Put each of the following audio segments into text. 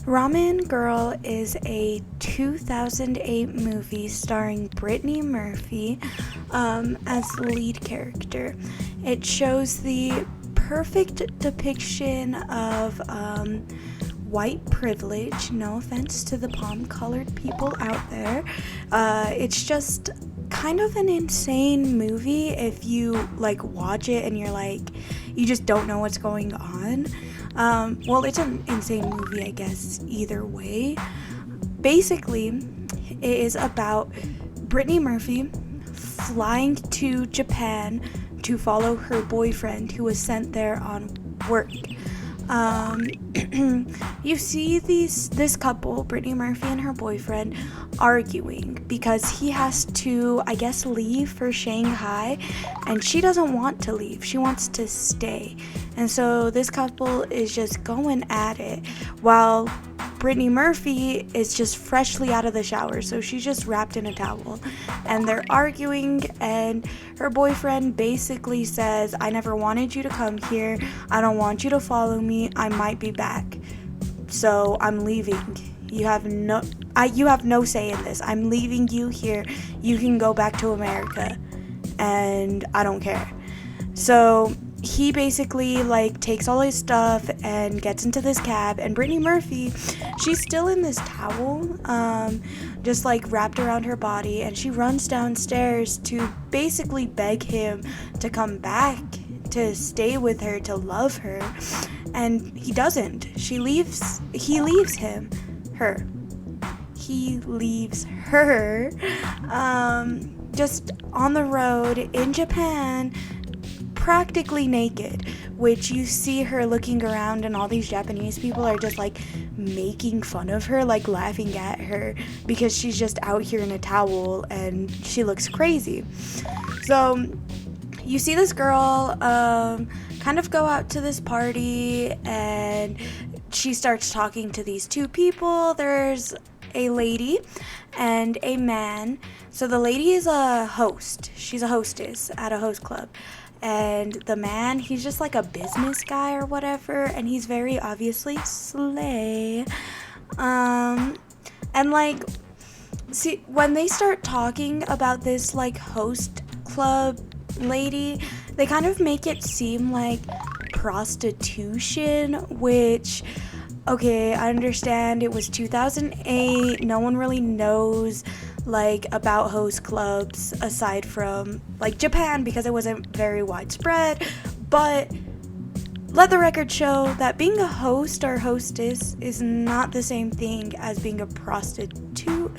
Ramen Girl is a 2008 movie starring Brittany Murphy as the lead character. It shows the perfect depiction of white privilege. No offense to the palm-colored people out there. It's just kind of an insane movie if you like watch it and you're like, you just don't know what's going on. Well, it's an insane movie, I guess, either way. Basically, it is about Brittany Murphy flying to Japan to follow her boyfriend who was sent there on work. You see this couple, Brittany Murphy and her boyfriend, arguing because he has to, I guess, leave for Shanghai, and she doesn't want to leave. She wants to stay. And so this couple is just going at it while Brittany Murphy is just freshly out of the shower, so she's just wrapped in a towel. And they're arguing, and her boyfriend basically says, I never wanted you to come here. I don't want you to follow me. I might be back. So I'm leaving. You have no say in this. I'm leaving you here. You can go back to America. And I don't care. So he basically like takes all his stuff and gets into this cab, and Brittany Murphy, she's still in this towel, just like wrapped around her body, and she runs downstairs to basically beg him to come back, to stay with her, to love her, and he doesn't. He leaves her just on the road in Japan, practically naked, which you see her looking around, and all these Japanese people are just like making fun of her, like laughing at her because she's just out here in a towel and she looks crazy. So you see this girl kind of go out to this party, and she starts talking to these two people. There's a lady and a man. So the lady is a host. She's a hostess at a host club. And the man, he's just like a business guy or whatever, and he's very obviously slay. And like, see, when they start talking about this like host club lady, they kind of make it seem like prostitution, which, okay, I understand it was 2008, no one really knows like about host clubs aside from like Japan because it wasn't very widespread, but let the record show that being a host or hostess is not the same thing as being a prostitute,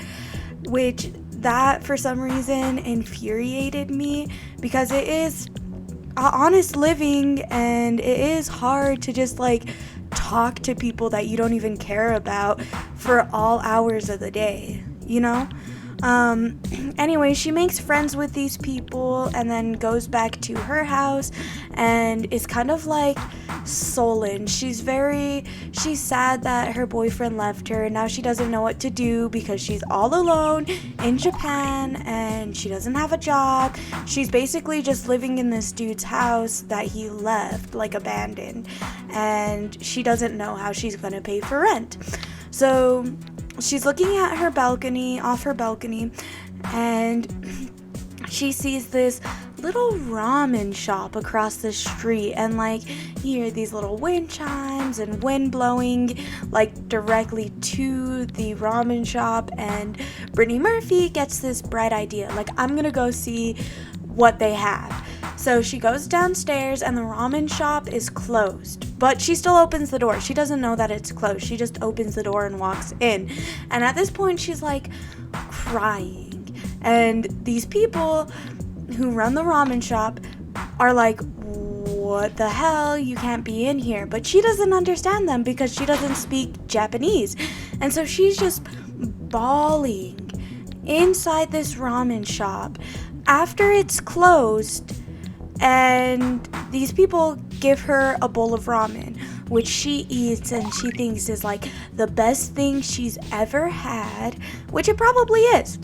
which that for some reason infuriated me because it is honest living, and it is hard to just like talk to people that you don't even care about for all hours of the day, you know? Anyway, she makes friends with these people and then goes back to her house and is kind of like sullen. She's sad that her boyfriend left her, and now she doesn't know what to do because she's all alone in Japan and she doesn't have a job. She's basically just living in this dude's house that he left, like abandoned, and she doesn't know how she's gonna pay for rent. So she's looking at her balcony, and she sees this little ramen shop across the street, and like you hear these little wind chimes and wind blowing like directly to the ramen shop, and Brittany Murphy gets this bright idea, like, I'm gonna go see what they have. So she goes downstairs and the ramen shop is closed, but she still opens the door. She doesn't know that it's closed. She just opens the door and walks in. And at this point, she's like crying. And these people who run the ramen shop are like, what the hell? You can't be in here. But she doesn't understand them because she doesn't speak Japanese. And so she's just bawling inside this ramen shop after it's closed. And these people give her a bowl of ramen, which she eats and she thinks is like the best thing she's ever had, which it probably is.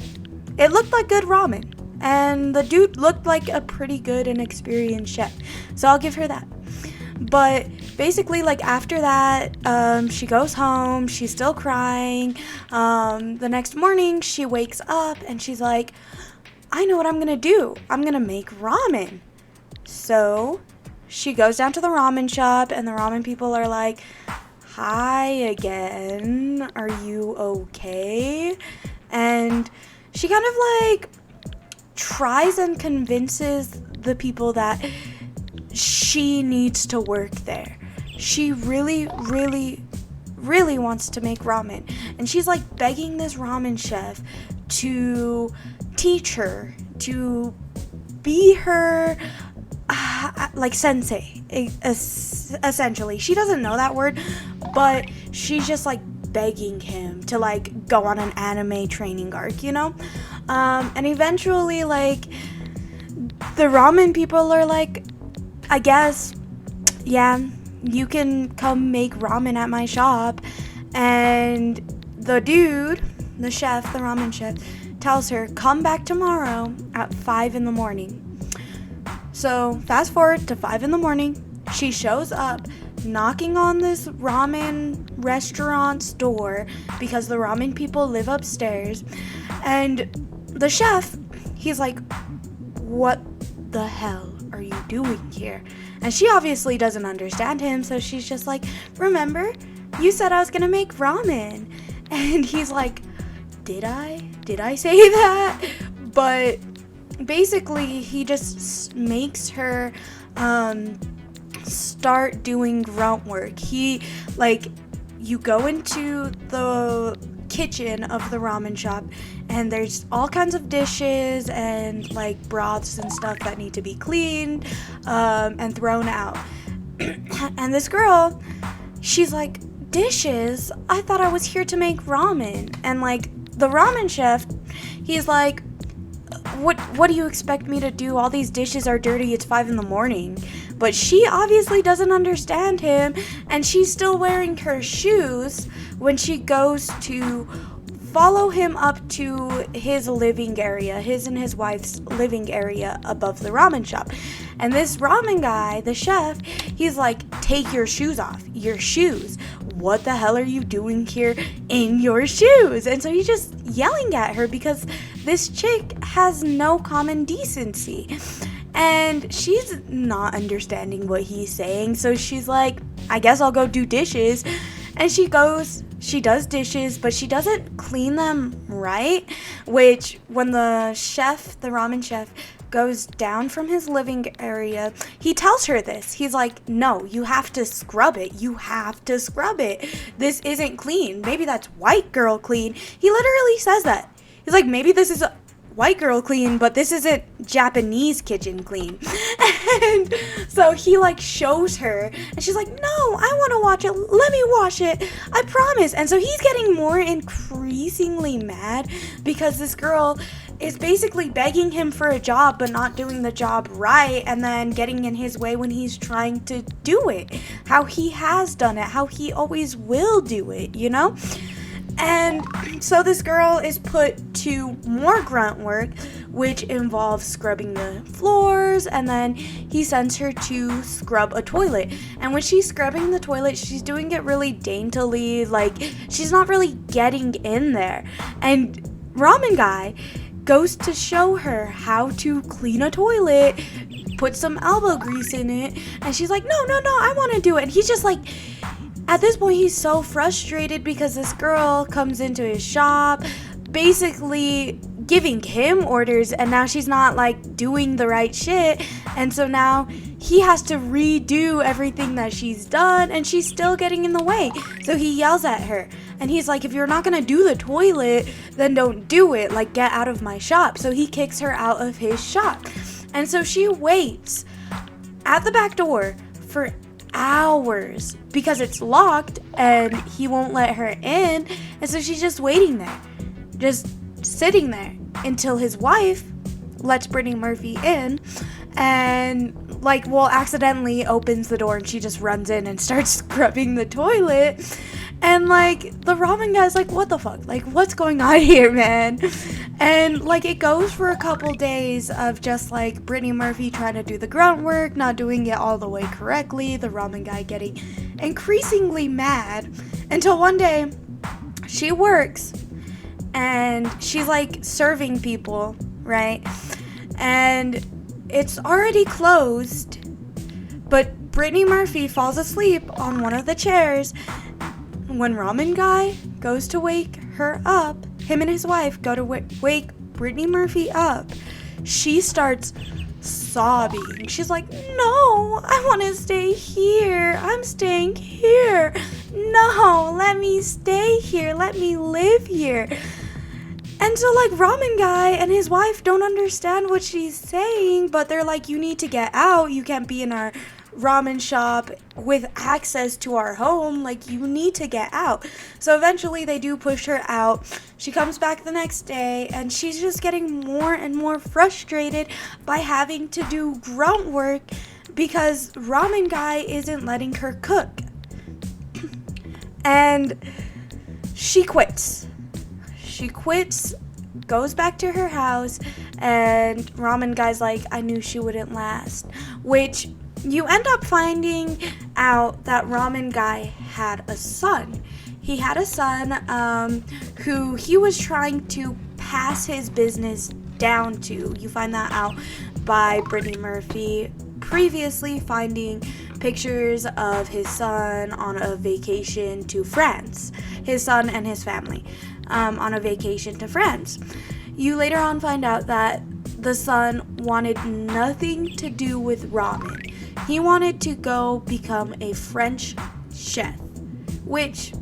It looked like good ramen, and the dude looked like a pretty good and experienced chef, so I'll give her that. But basically, like, after that, she goes home. She's still crying. The next morning, she wakes up and she's like, I know what I'm gonna do. I'm gonna make ramen. So she goes down to the ramen shop, and the ramen people are like, hi again, are you okay? And she kind of like tries and convinces the people that she needs to work there. She really, really, really wants to make ramen. And she's like begging this ramen chef to teach her, to be her like sensei, essentially. She doesn't know that word, but she's just like begging him to like go on an anime training arc, you know? And eventually, like, the ramen people are like, I guess, yeah, you can come make ramen at my shop. And the dude, the chef, the ramen chef, tells her, come back tomorrow at 5 in the morning. So fast forward to 5 in the morning, she shows up knocking on this ramen restaurant's door because the ramen people live upstairs. And the chef, he's like, what the hell are you doing here? And she obviously doesn't understand him, so she's just like, remember, you said I was gonna make ramen. And he's like, did I say that? But basically, he just makes her start doing grunt work. He, like, you go into the kitchen of the ramen shop, and there's all kinds of dishes and like broths and stuff that need to be cleaned and thrown out. And this girl, she's like, dishes? I thought I was here to make ramen. And like the ramen chef, he's like, what do you expect me to do? All these dishes are dirty. It's 5 in the morning. But she obviously doesn't understand him, and she's still wearing her shoes when she goes to follow him up to his living area, his and his wife's living area above the ramen shop. And this ramen guy, the chef, he's like, take your shoes off. Your shoes. What the hell are you doing here in your shoes? And so he's just yelling at her because this chick has no common decency. And she's not understanding what he's saying. So she's like, I guess I'll go do dishes. And she goes, she does dishes, but she doesn't clean them right. Which, when the chef, the ramen chef, goes down from his living area, he tells her this. He's like, no, you have to scrub it. You have to scrub it. This isn't clean. Maybe that's white girl clean. He literally says that. He's like, maybe this is white girl clean, but this isn't Japanese kitchen clean. And so he like shows her, and she's like, no, I want to watch it. Let me watch it. I promise. And so he's getting more increasingly mad because this girl is basically begging him for a job but not doing the job right, and then getting in his way when he's trying to do it how he has done it, how he always will do it, you know? And so this girl is put to more grunt work, which involves scrubbing the floors, and then he sends her to scrub a toilet. And when she's scrubbing the toilet, she's doing it really daintily, like she's not really getting in there. And Ramen Guy goes to show her how to clean a toilet, put some elbow grease in it, and she's like, no, I want to do it. And he's just like, at this point, he's so frustrated because this girl comes into his shop, basically giving him orders, and now she's not like doing the right shit. And so now he has to redo everything that she's done, and she's still getting in the way. So he yells at her, and he's like, if you're not gonna do the toilet, then don't do it. Like, get out of my shop. So he kicks her out of his shop. And so she waits at the back door for hours because it's locked and he won't let her in. And so she's just waiting there, just sitting there until his wife lets Brittany Murphy in and accidentally opens the door, and she just runs in and starts scrubbing the toilet. And like the ramen guy's like, what the fuck? Like, what's going on here, man? And like it goes for a couple days of just like Brittany Murphy trying to do the grunt work, not doing it all the way correctly, the ramen guy getting increasingly mad, until one day she works and she's like serving people, right? And it's already closed, but Brittany Murphy falls asleep on one of the chairs. When Ramen Guy goes to wake her up, him and his wife go to wake Brittany Murphy up, she starts sobbing. She's like, no, I want to stay here. I'm staying here. No, let me stay here. Let me live here. And so, like, Ramen Guy and his wife don't understand what she's saying, but they're like, you need to get out. You can't be in our ramen shop with access to our home. Like, you need to get out. So eventually they do push her out. She comes back the next day, and she's just getting more and more frustrated by having to do grunt work because Ramen Guy isn't letting her cook. And she quits. She quits, goes back to her house, and Ramen Guy's like, I knew she wouldn't last. Which you end up finding out that Ramen Guy had a son. He had a son who he was trying to pass his business down to. You find that out by Brittany Murphy previously finding pictures of his son on a vacation to France. His son and his family on a vacation to France. You later on find out that the son wanted nothing to do with ramen. He wanted to go become a French chef, which,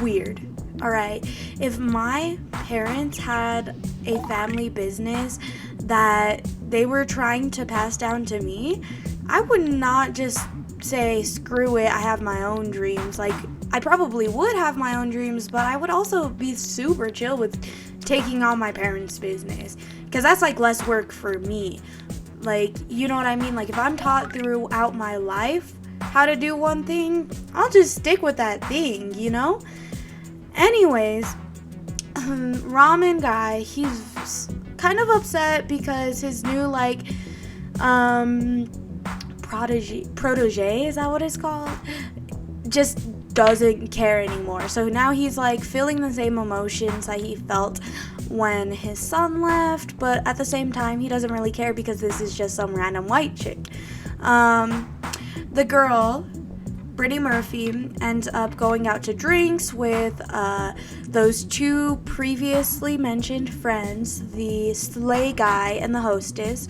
weird, alright? If my parents had a family business that they were trying to pass down to me, I would not just say, screw it, I have my own dreams. Like, I probably would have my own dreams, but I would also be super chill with taking on my parents' business, because that's like less work for me. Like, you know what I mean? Like, if I'm taught throughout my life how to do one thing, I'll just stick with that thing, you know? Anyways, Ramen Guy, he's kind of upset because his new, like, protege, is that what it's called? Just doesn't care anymore. So now he's like feeling the same emotions that he felt when his son left, but at the same time he doesn't really care because this is just some random white chick. The girl, Brittany Murphy, ends up going out to drinks with those two previously mentioned friends, the sleigh guy and the hostess.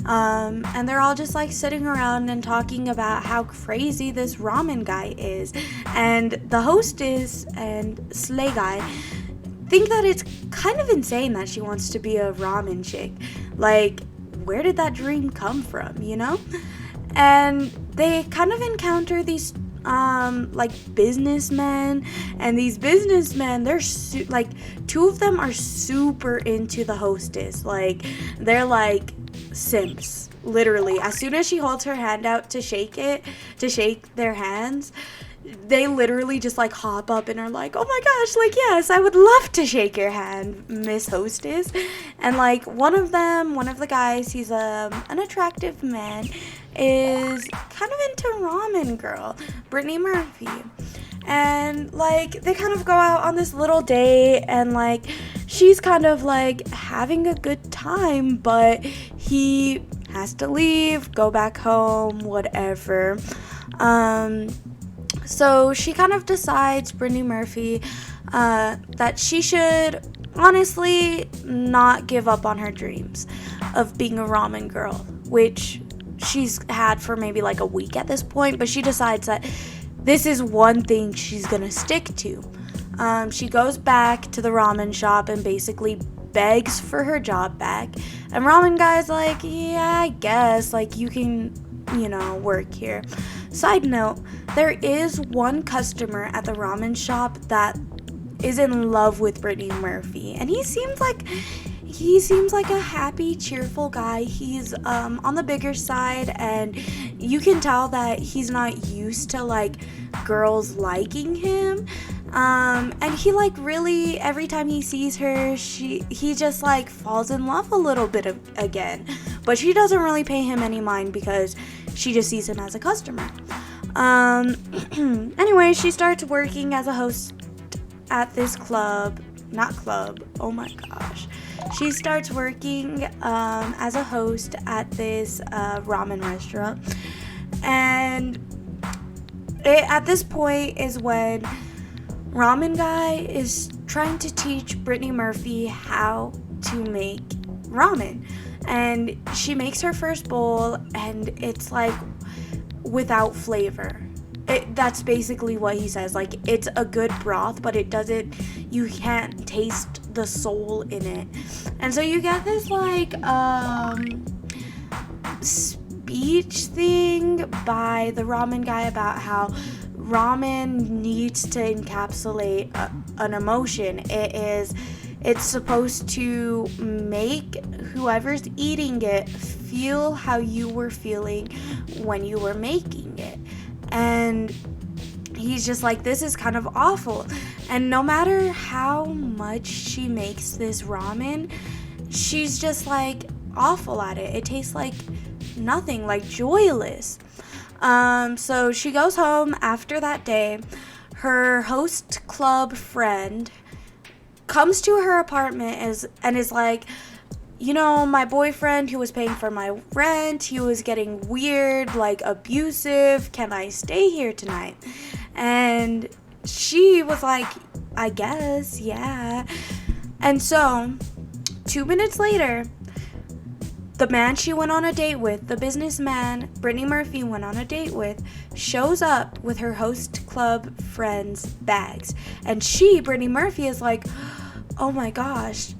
And they're all just like sitting around and talking about how crazy this ramen guy is. And the hostess and sleigh guy think that it's kind of insane that she wants to be a ramen chick. Like, where did that dream come from, you know? And they kind of encounter these like businessmen, and these businessmen, they're like, two of them are super into the hostess. Like, they're like simps, literally. As soon as she holds her hand out to shake their hands, they literally just like hop up and are like, oh my gosh, like, yes, I would love to shake your hand, Miss Hostess. And like one of the guys, he's an attractive man, is kind of into Ramen Girl, Brittany Murphy. And like they kind of go out on this little date, and like she's kind of like having a good time, but he has to leave, go back home, whatever. So she kind of decides, Brittany Murphy, that she should honestly not give up on her dreams of being a ramen girl, which she's had for maybe like a week at this point, but she decides that this is one thing she's gonna stick to. She goes back to the ramen shop and basically begs for her job back, and Ramen Guy's like, yeah, I guess, like, you can, you know, work here. Side note, there is one customer at the ramen shop that is in love with Brittany Murphy, and he seems like a happy, cheerful guy. He's on the bigger side, and you can tell that he's not used to like girls liking him. And he like really, every time he sees her, he just like falls in love a little bit again. But she doesn't really pay him any mind because she just sees him as a customer. Anyway, she starts working as a host at this club. Not club, oh my gosh. She starts working as a host at this ramen restaurant. And at this point is when Ramen Guy is trying to teach Brittany Murphy how to make ramen. And she makes her first bowl, and it's like without flavor. That's basically what he says. Like, it's a good broth, but you can't taste the soul in it. And so you get this like speech thing by the ramen guy about how ramen needs to encapsulate an emotion. It's supposed to make whoever's eating it feel how you were feeling when you were making it. And he's just like, this is kind of awful. And no matter how much she makes this ramen, she's just like awful at it. It tastes like nothing, like joyless. So she goes home after that day. Her host club friend comes to her apartment and is like, you know, my boyfriend who was paying for my rent, he was getting weird, like abusive. Can I stay here tonight? And she was like, I guess, yeah. And so 2 minutes later, the man she went on a date with, the businessman Brittany Murphy went on a date with, shows up with her host club friend's bags. And Brittany Murphy, is like, oh my gosh,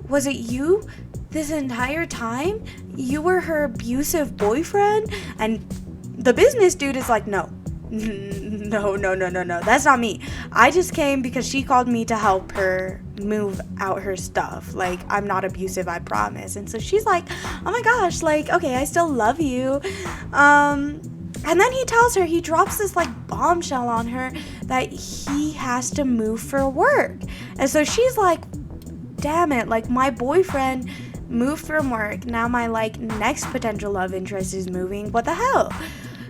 was it you this entire time? You were her abusive boyfriend? And the business dude is like, no, that's not me. I just came because she called me to help her move out her stuff. Like, I'm not abusive, I promise. And so she's like, oh my gosh, like, okay, I still love you. And then he tells her, he drops this like bombshell on her that he has to move for work. And so she's like, damn it, like my boyfriend moved from work. Now my like next potential love interest is moving. What the hell?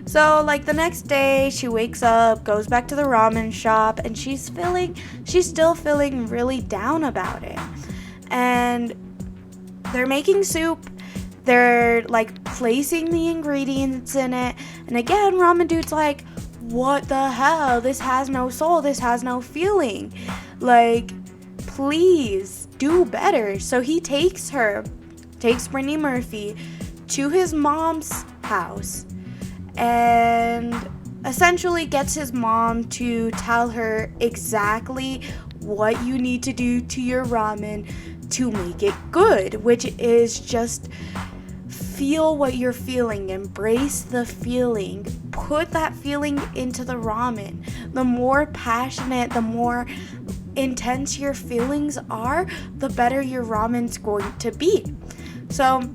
So like the next day she wakes up, goes back to the ramen shop, and she's still feeling really down about it. And they're making soup. They're like placing the ingredients in it. And again, ramen dude's like, what the hell? This has no soul. This has no feeling. Like, please do better. So he takes Brittany Murphy to his mom's house and essentially gets his mom to tell her exactly what you need to do to your ramen to make it good, which is just feel what you're feeling, embrace the feeling, put that feeling into the ramen. The more passionate, the more intense your feelings are, the better your ramen's going to be. So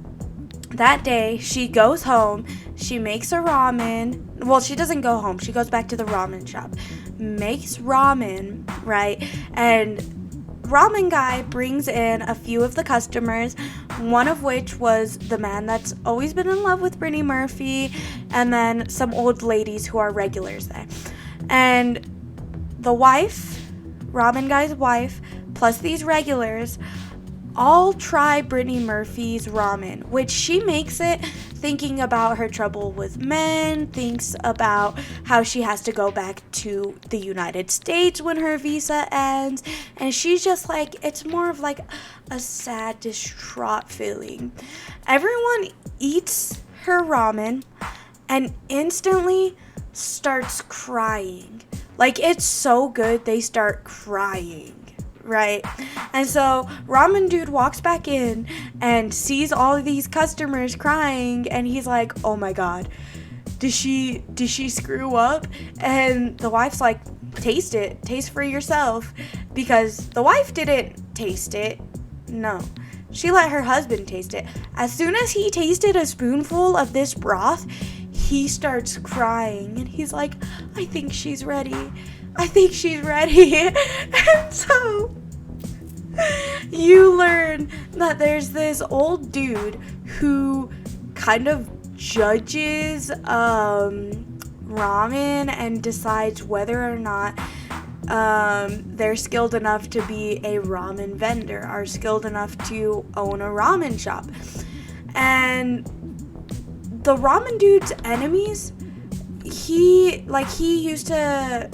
that day, she goes home, she makes a ramen. Well, she doesn't go home, she goes back to the ramen shop, makes ramen, right? And ramen guy brings in a few of the customers, one of which was the man that's always been in love with Brittany Murphy, and then some old ladies who are regulars there. And the wife, ramen guy's wife, plus these regulars, all try Brittany Murphy's ramen, which she makes it thinking about her trouble with men, thinks about how she has to go back to the United States when her visa ends, and she's just like, it's more of like a sad, distraught feeling. Everyone eats her ramen and instantly starts crying. Like, it's so good, they start crying. Right? And so ramen dude walks back in and sees all of these customers crying, and he's like, oh my god, did she screw up? And the wife's like, taste for yourself, because the wife didn't taste it. No, she let her husband taste it. As soon as he tasted a spoonful of this broth, he starts crying, and he's like, I think she's ready. I think she's ready. And so you learn that there's this old dude who kind of judges ramen and decides whether or not they're skilled enough to be a ramen vendor, are skilled enough to own a ramen shop. And the ramen dude's enemies, he used to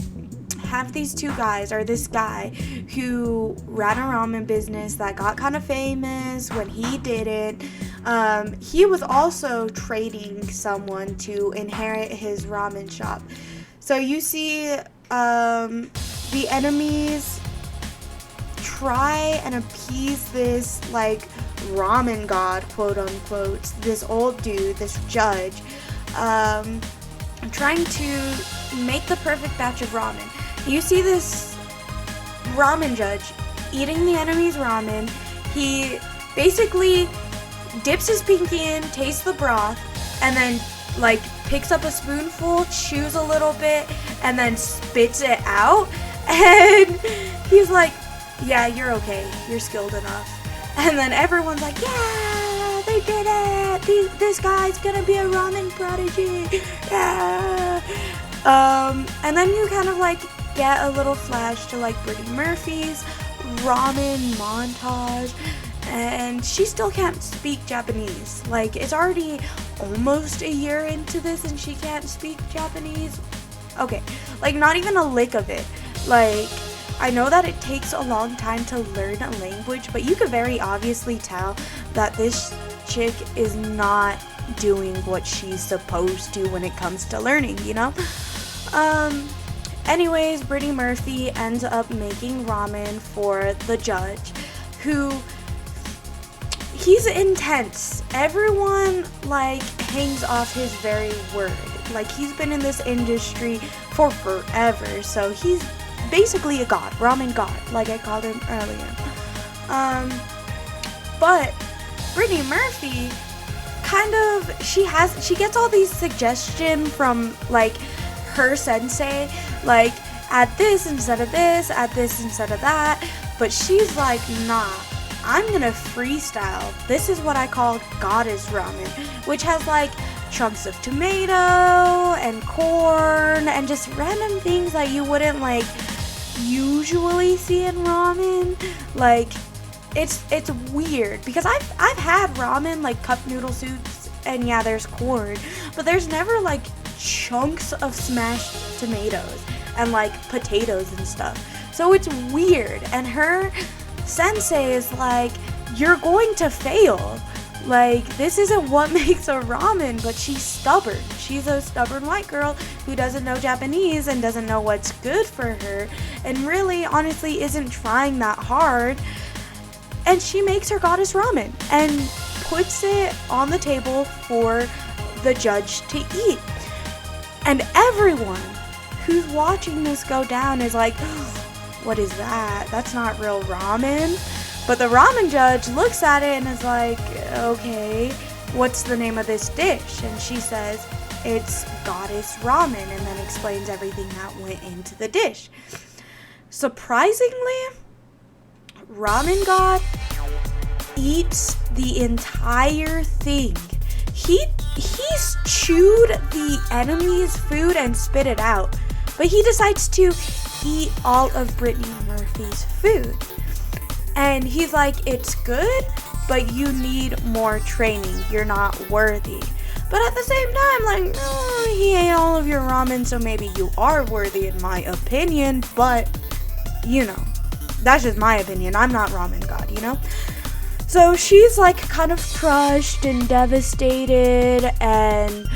have these two guys, or this guy who ran a ramen business that got kind of famous when he didn't. He was also trading someone to inherit his ramen shop. So you see the enemies try and appease this like ramen god, quote unquote, this old dude, this judge, trying to make the perfect batch of ramen. You see this ramen judge eating the enemy's ramen. He basically dips his pinky in, tastes the broth, and then like picks up a spoonful, chews a little bit, and then spits it out. And he's like, yeah, you're okay, you're skilled enough. And then everyone's like, yeah, they did it, this guy's gonna be a ramen prodigy, yeah. And then you kind of like get a little flash to like Brittany Murphy's ramen montage, and she still can't speak Japanese. Like, it's already almost a year into this and she can't speak Japanese. Okay, like not even a lick of it. Like, I know that it takes a long time to learn a language, but you could very obviously tell that this chick is not doing what she's supposed to when it comes to learning, you know? Anyways, Brittany Murphy ends up making ramen for the judge, who, he's intense. Everyone, like, hangs off his very word. Like, he's been in this industry for forever, so he's basically a god, ramen god, like I called him earlier. But Brittany Murphy kind of, she gets all these suggestions from, like, her sensei, like, add this instead of this, add this instead of that, but she's like, nah, I'm gonna freestyle. This is what I call goddess ramen, which has like chunks of tomato and corn and just random things that you wouldn't like usually see in ramen. Like, it's weird because I've had ramen, like cup noodle soups, and yeah, there's corn, but there's never like chunks of smashed tomatoes and like potatoes and stuff. So it's weird, and her sensei is like, you're going to fail. Like, this isn't what makes a ramen, but she's stubborn. She's a stubborn white girl who doesn't know Japanese and doesn't know what's good for her, and really, honestly, isn't trying that hard. And she makes her goddess ramen and puts it on the table for the judge to eat. And everyone who's watching this go down is like, what is that? That's not real ramen. But the ramen judge looks at it and is like, okay, what's the name of this dish? And she says, it's goddess ramen, and then explains everything that went into the dish. Surprisingly, Ramen God eats the entire thing. He's chewed the enemy's food and spit it out, but he decides to eat all of Brittany Murphy's food. And he's like, it's good, but you need more training. You're not worthy. But at the same time, like, oh, he ate all of your ramen, so maybe you are worthy in my opinion, but, you know, that's just my opinion. I'm not Ramen God, you know? So she's like kind of crushed and devastated, and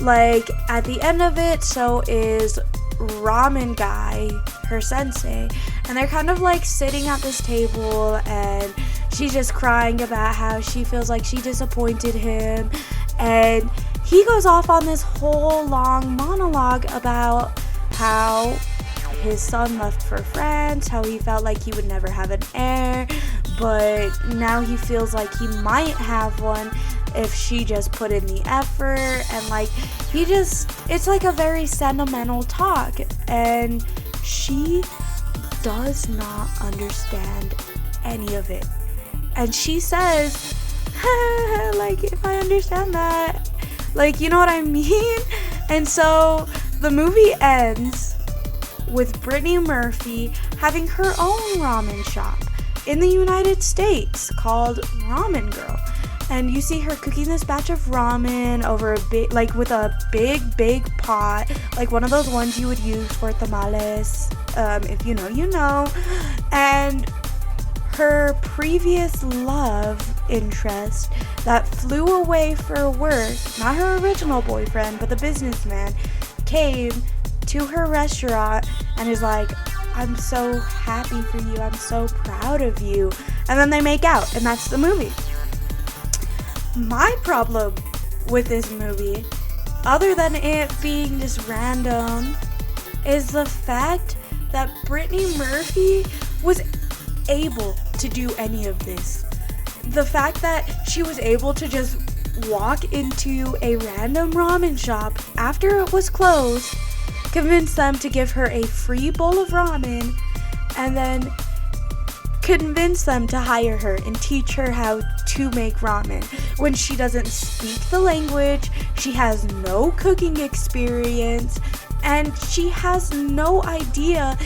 like at the end of it, so is Ramen Guy, her sensei, and they're kind of like sitting at this table, and she's just crying about how she feels like she disappointed him, and he goes off on this whole long monologue about how his son left for France, how he felt like he would never have an heir, but now he feels like he might have one if she just put in the effort, and like it's like a very sentimental talk, and she does not understand any of it. And she says, like, if I understand that, like, you know what I mean? And so the movie ends with Brittany Murphy having her own ramen shop in the United States called Ramen Girl. And you see her cooking this batch of ramen over a big, like with a big pot, like one of those ones you would use for tamales. If you know, you know. And her previous love interest that flew away for work, not her original boyfriend, but the businessman, came to her restaurant and is like, I'm so happy for you, I'm so proud of you. And then they make out, and that's the movie. My problem with this movie, other than it being just random, is the fact that Brittany Murphy was able to do any of this. The fact that she was able to just walk into a random ramen shop after it was closed, convince them to give her a free bowl of ramen, and then convince them to hire her and teach her how to make ramen when she doesn't speak the language, she has no cooking experience, and she has no idea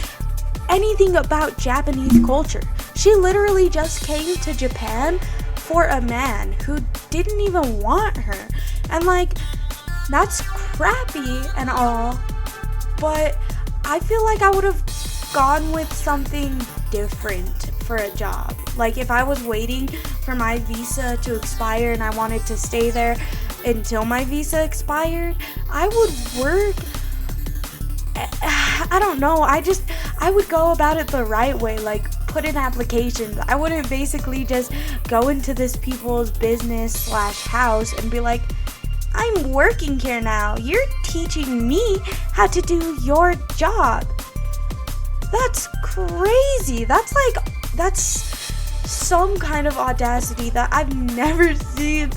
anything about Japanese culture. She literally just came to Japan for a man who didn't even want her. And like, that's crappy and all, but I feel like I would have gone with something different for a job. Like if I was waiting for my visa to expire and I wanted to stay there until my visa expired, I would work, I don't know, I would go about it the right way, like put in applications. I wouldn't basically just go into this people's business / house and be like, I'm working here now, you're teaching me how to do your job. That's crazy. That's some kind of audacity that I've never seen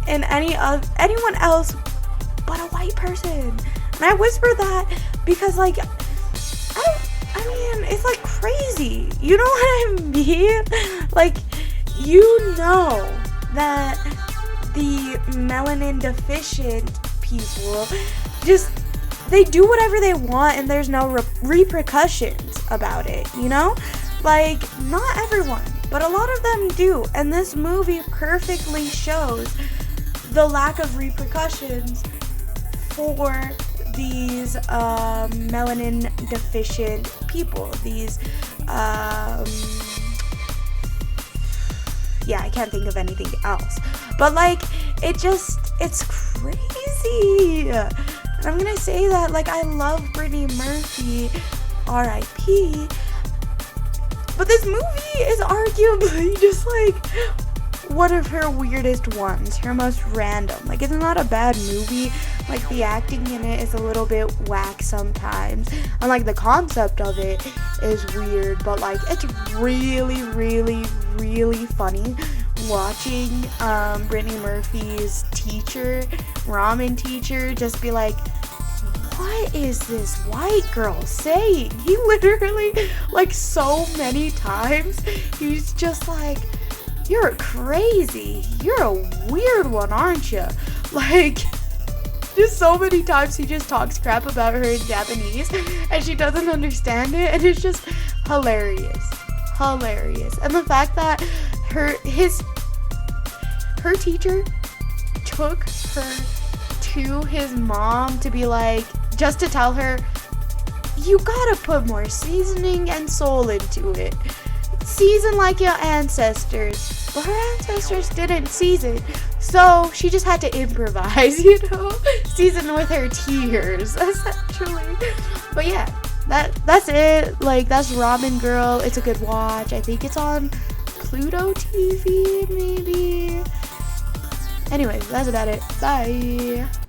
in anyone else but a white person. And I whisper that because like, I mean, it's like crazy. You know what I mean? Like, you know that the melanin deficient people just, they do whatever they want and there's no repercussions about it, you know? Like, not everyone, but a lot of them do. And this movie perfectly shows the lack of repercussions for these melanin deficient people. These, yeah, I can't think of anything else. But like, it's crazy. And I'm gonna say that, like, I love Brittany Murphy, R.I.P., but this movie is arguably just like one of her weirdest ones, her most random. Like, it's not a bad movie. Like, the acting in it is a little bit whack sometimes, and like the concept of it is weird, but like it's really funny watching Brittany Murphy's ramen teacher just be like, what is this white girl saying? He literally, like, so many times, he's just like, you're crazy. You're a weird one, aren't you? Like, just so many times he just talks crap about her in Japanese and she doesn't understand it, and it's just hilarious. And the fact that her teacher took her to his mom to be like, just to tell her, you gotta put more seasoning and soul into it. Season like your ancestors. But her ancestors didn't season, so she just had to improvise, you know? Season with her tears, essentially. But yeah, that's it. Like, that's Ramen Girl. It's a good watch. I think it's on Pluto TV, maybe. Anyways, that's about it. Bye.